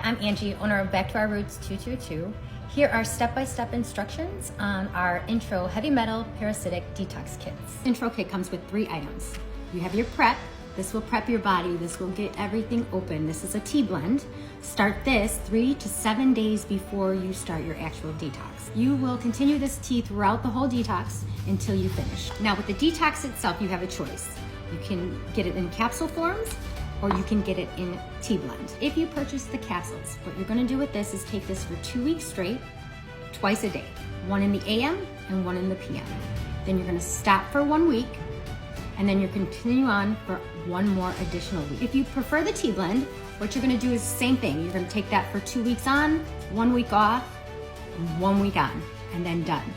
I'm Angie, owner of Back to Our Roots 222. Here are step-by-step instructions on our intro heavy metal parasitic detox kits. Intro kit comes with 3 items. You have your prep. This will prep your body. This will get everything open. This is a tea blend. Start this 3 to 7 days before you start your actual detox. You will continue this tea throughout the whole detox until you finish. Now with the detox itself, you have a choice. You can get it in capsule forms, or you can get it in tea blend. If you purchase the capsules, what you're gonna do with this is take this for 2 weeks straight, twice a day, 1 in the AM and 1 in the PM. Then you're gonna stop for 1 week, and then you continue on for 1 more additional week. If you prefer the tea blend, what you're gonna do is the same thing. You're gonna take that for 2 weeks on, 1 week off, and 1 week on, and then done.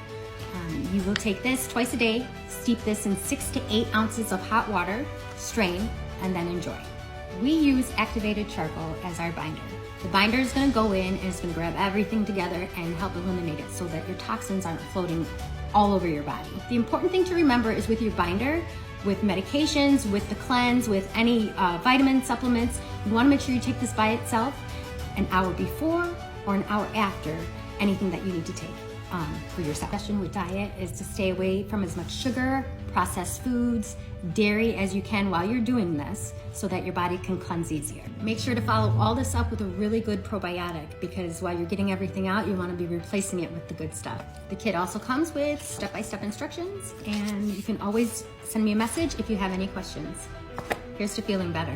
You will take this twice a day, steep this in 6 to 8 ounces of hot water, strain, and then enjoy. We use activated charcoal as our binder. The binder is gonna go in and it's gonna grab everything together and help eliminate it so that your toxins aren't floating all over your body. The important thing to remember is with your binder, with medications, with the cleanse, with any vitamin supplements, you wanna make sure you take this by itself an hour before or an hour after anything that you need to take for yourself. The suggestion with diet is to stay away from as much sugar, processed foods, dairy as you can while you're doing this so that your body can cleanse easier. Make sure to follow all this up with a really good probiotic, because while you're getting everything out, you want to be replacing it with the good stuff. The kit also comes with step-by-step instructions, and you can always send me a message if you have any questions. Here's to feeling better.